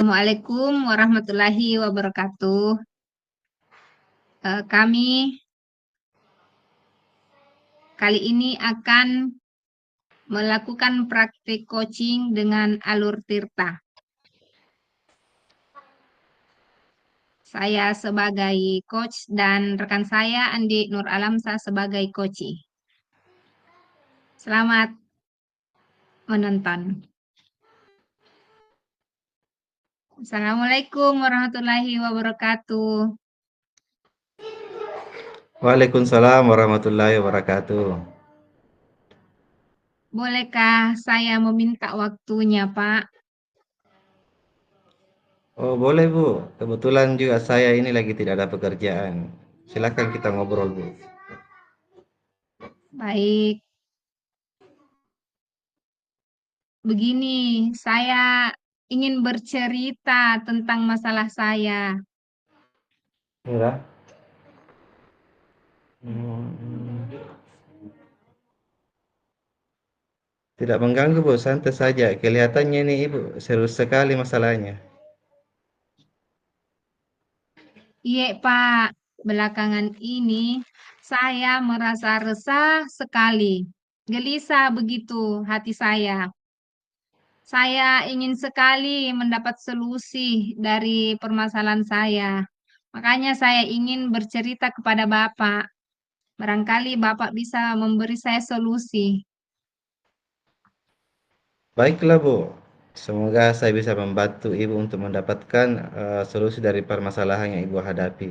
Assalamualaikum warahmatullahi wabarakatuh. Kami kali ini akan melakukan praktik coaching dengan Alur Tirta. Saya sebagai coach dan rekan saya Andi Nur Alamsa sebagai coach. Selamat menonton. Assalamualaikum warahmatullahi wabarakatuh. Waalaikumsalam warahmatullahi wabarakatuh. Bolehkah saya meminta waktunya, Pak? Oh boleh Bu, kebetulan juga saya ini lagi tidak ada pekerjaan. Silakan kita ngobrol Bu. Baik, begini, saya ingin bercerita tentang masalah saya. Ya. Hmm, Tidak mengganggu Bu, santai saja. Kelihatannya ini Ibu serius sekali masalahnya. Iya, Pak. Belakangan ini saya merasa resah sekali. Gelisah begitu hati saya. Saya ingin sekali mendapat solusi dari permasalahan saya. Makanya saya ingin bercerita kepada Bapak. Barangkali Bapak bisa memberi saya solusi. Baiklah Bu, semoga saya bisa membantu Ibu untuk mendapatkan solusi dari permasalahan yang Ibu hadapi.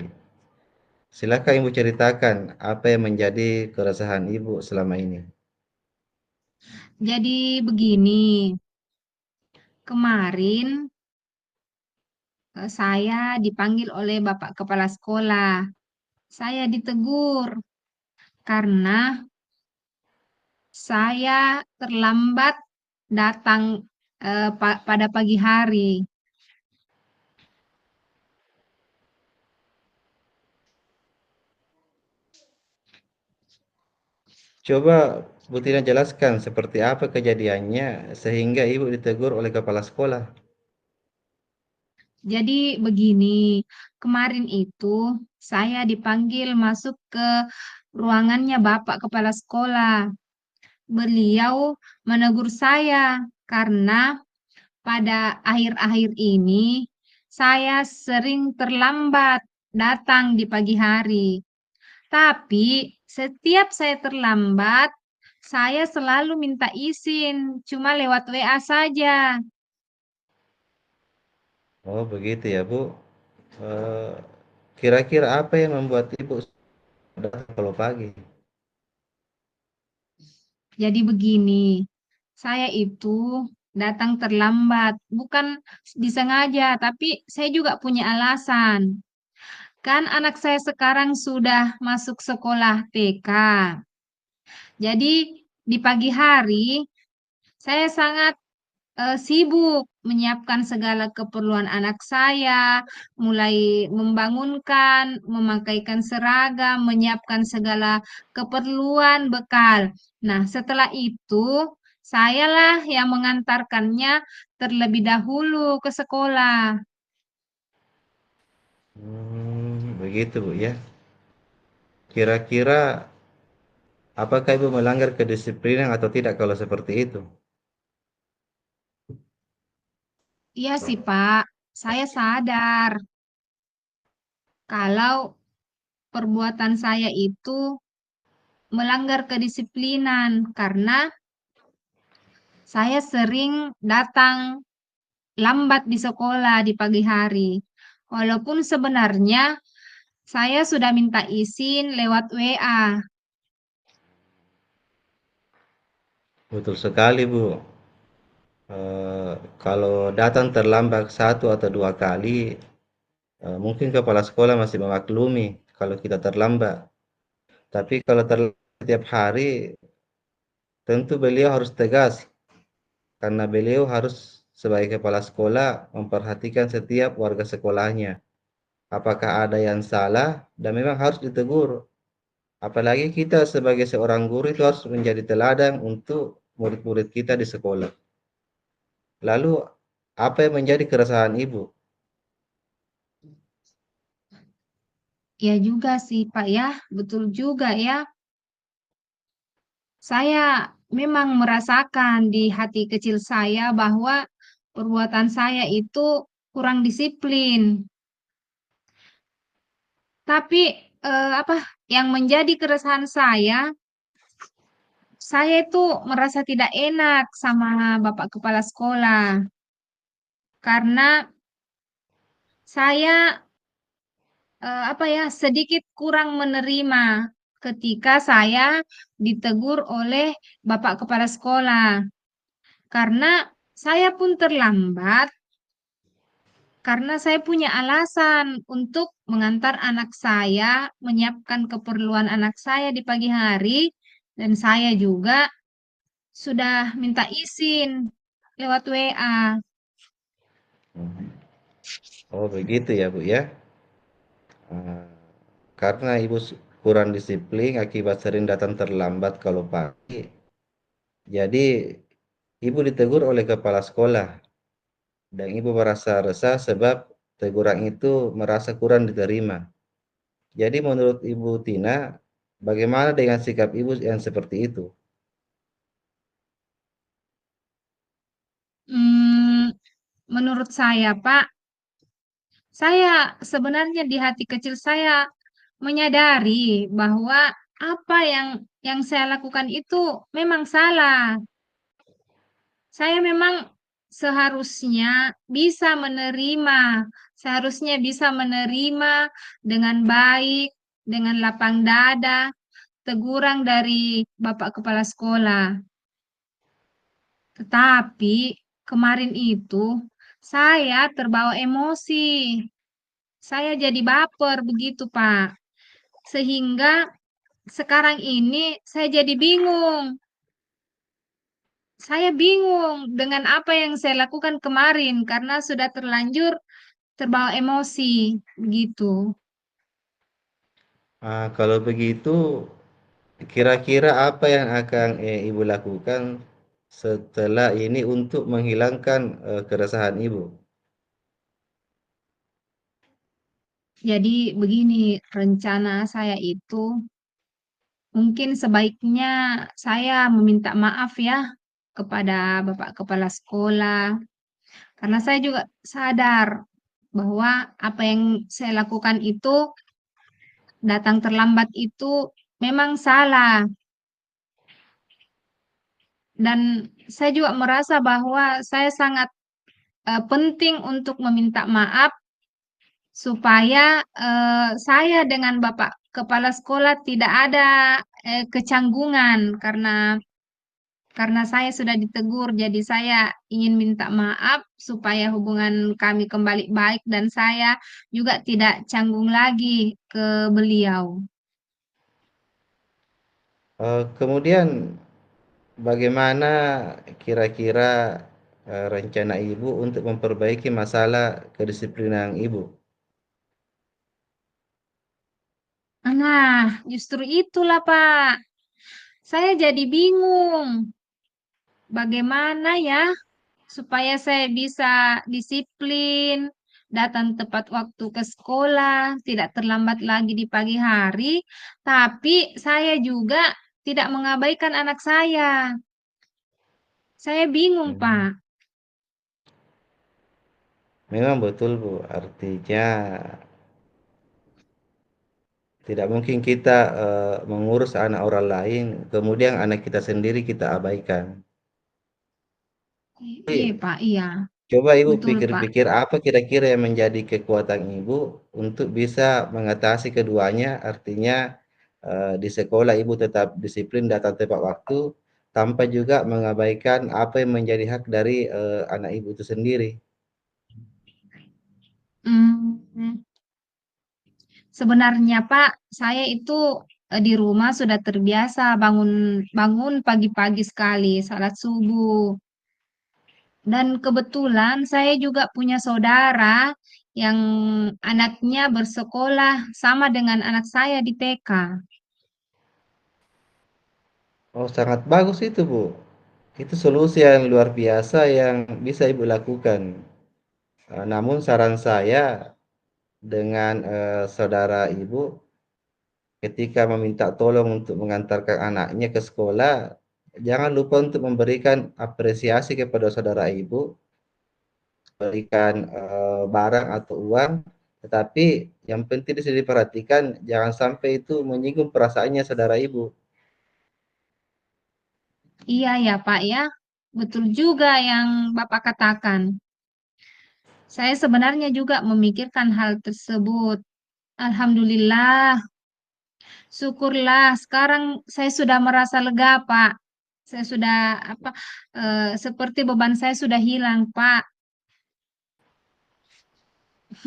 Silakan Ibu ceritakan apa yang menjadi keresahan Ibu selama ini. Jadi begini, kemarin saya dipanggil oleh Bapak Kepala Sekolah. Saya ditegur karena saya terlambat datang pada pagi hari. Coba Bu Tina jelaskan seperti apa kejadiannya sehingga Ibu ditegur oleh kepala sekolah. Jadi begini, kemarin itu saya dipanggil masuk ke ruangannya Bapak Kepala Sekolah. Beliau menegur saya karena pada akhir-akhir ini saya sering terlambat datang di pagi hari. Tapi setiap saya terlambat, saya selalu minta izin, cuma lewat WA saja. Oh begitu ya Bu. Eh, Kira-kira apa yang membuat Ibu datang kalau pagi? Jadi begini, saya itu datang terlambat, bukan disengaja, tapi saya juga punya alasan. Kan anak saya sekarang sudah masuk sekolah TK. Jadi di pagi hari saya sangat sibuk menyiapkan segala keperluan anak saya, mulai membangunkan, memakaikan seragam, menyiapkan segala keperluan bekal. Nah, setelah itu, sayalah yang mengantarkannya terlebih dahulu ke sekolah. Begitu Bu ya. Kira-kira apakah Ibu melanggar kedisiplinan atau tidak kalau seperti itu? Iya sih, Pak. Saya sadar kalau perbuatan saya itu melanggar kedisiplinan karena saya sering datang lambat di sekolah di pagi hari. Walaupun sebenarnya saya sudah minta izin lewat WA. Betul sekali Bu. Eh, Kalau datang terlambat satu atau dua kali, mungkin kepala sekolah masih memaklumi kalau kita terlambat. Tapi kalau terlambat setiap hari, tentu beliau harus tegas karena beliau harus sebagai kepala sekolah memperhatikan setiap warga sekolahnya. Apakah ada yang salah dan memang harus ditegur. Apalagi kita sebagai seorang guru itu harus menjadi teladan untuk murid-murid kita di sekolah. Lalu Apa yang menjadi keresahan Ibu? Ya juga sih, Pak ya, betul juga ya. Saya memang merasakan di hati kecil saya bahwa perbuatan saya itu kurang disiplin. Tapi apa yang menjadi keresahan saya itu merasa tidak enak sama Bapak Kepala Sekolah karena saya apa ya sedikit kurang menerima ketika saya ditegur oleh Bapak Kepala Sekolah karena saya pun terlambat karena saya punya alasan untuk mengantar anak saya, menyiapkan keperluan anak saya di pagi hari, dan saya juga sudah minta izin lewat WA. Oh begitu ya Bu ya. Eh, karena Ibu kurang disiplin akibat sering datang terlambat kalau pagi, jadi Ibu ditegur oleh kepala sekolah dan Ibu merasa resah sebab teguran itu merasa kurang diterima. Jadi menurut Ibu Tina, bagaimana dengan sikap Ibu yang seperti itu? Hmm, menurut saya, Pak, saya sebenarnya di hati kecil saya menyadari bahwa apa yang saya lakukan itu memang salah. Saya memang seharusnya bisa menerima dengan baik, dengan lapang dada, teguran dari Bapak Kepala Sekolah. Tetapi kemarin itu saya terbawa emosi. Saya jadi baper begitu, Pak. Sehingga sekarang ini saya jadi bingung. Saya bingung dengan apa yang saya lakukan kemarin karena sudah terlanjur terbawa emosi begitu. Kalau begitu, kira-kira apa yang akan Ibu lakukan setelah ini untuk menghilangkan keresahan Ibu? Jadi begini rencana saya itu mungkin sebaiknya saya meminta maaf ya kepada Bapak Kepala Sekolah karena saya juga sadar bahwa apa yang saya lakukan itu datang terlambat itu memang salah dan saya juga merasa bahwa saya sangat penting untuk meminta maaf supaya saya dengan Bapak Kepala Sekolah tidak ada kecanggungan karena saya sudah ditegur, jadi saya ingin minta maaf supaya hubungan kami kembali baik dan saya juga tidak canggung lagi ke beliau. Kemudian bagaimana kira-kira rencana Ibu untuk memperbaiki masalah kedisiplinan Ibu? Nah, justru itulah Pak. Saya jadi bingung. Bagaimana ya supaya saya bisa disiplin, datang tepat waktu ke sekolah, tidak terlambat lagi di pagi hari, tapi saya juga tidak mengabaikan anak saya. Saya bingung, Hmm. Pak. Memang betul Bu, artinya tidak mungkin kita mengurus anak orang lain, kemudian anak kita sendiri kita abaikan. Iya, Jadi, Pak, iya. coba Ibu Betul, Pak. pikir-pikir apa kira-kira yang menjadi kekuatan Ibu untuk bisa mengatasi keduanya, artinya di sekolah Ibu tetap disiplin datang tepat waktu, tanpa juga mengabaikan apa yang menjadi hak dari anak Ibu itu sendiri. Hmm, sebenarnya, Pak, saya itu di rumah sudah terbiasa bangun bangun pagi-pagi sekali, salat subuh. Dan kebetulan saya juga punya saudara yang anaknya bersekolah sama dengan anak saya di TK. Oh, sangat bagus itu Bu. Itu solusi yang luar biasa yang bisa Ibu lakukan. Namun saran saya dengan saudara Ibu ketika meminta tolong untuk mengantarkan anaknya ke sekolah, jangan lupa untuk memberikan apresiasi kepada saudara Ibu, berikan barang atau uang, tetapi yang penting di sini diperhatikan jangan sampai itu menyinggung perasaannya saudara Ibu. Iya ya Pak ya, betul juga yang Bapak katakan. Saya sebenarnya juga memikirkan hal tersebut. Alhamdulillah, syukurlah sekarang saya sudah merasa lega, Pak. Saya sudah apa seperti beban saya sudah hilang, Pak.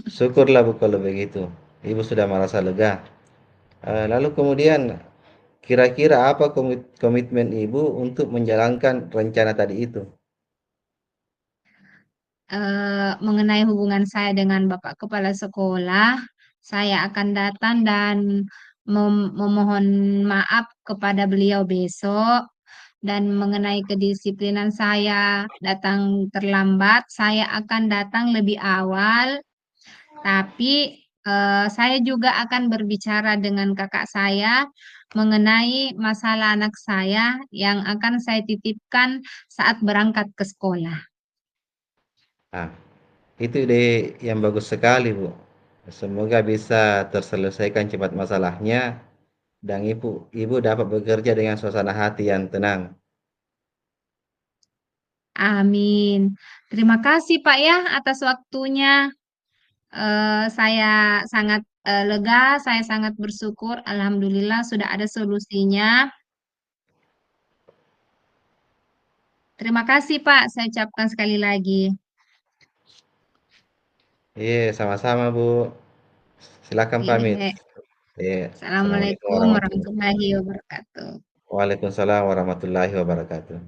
Syukurlah Bu kalau begitu. Ibu sudah merasa lega. Lalu kemudian kira-kira apa komitmen Ibu untuk menjalankan rencana tadi itu? Mengenai hubungan saya dengan Bapak Kepala Sekolah, saya akan datang dan memohon maaf kepada beliau besok. Dan mengenai kedisiplinan saya datang terlambat, saya akan datang lebih awal. Tapi saya juga akan berbicara dengan kakak saya mengenai masalah anak saya yang akan saya titipkan saat berangkat ke sekolah. Nah, itu ide yang bagus sekali, Bu. Semoga bisa terselesaikan cepat masalahnya dan ibu dapat bekerja dengan suasana hati yang tenang. Amin. Terima kasih Pak ya atas waktunya. Saya sangat lega, saya sangat bersyukur. Alhamdulillah sudah ada solusinya. Terima kasih Pak, saya ucapkan sekali lagi. Iya, sama-sama, Bu. Silakan pamit. Iya. Iya, Assalamualaikum Assalamualaikum warahmatullahi warahmatullahi wabarakatuh. Waalaikumsalam warahmatullahi wabarakatuh.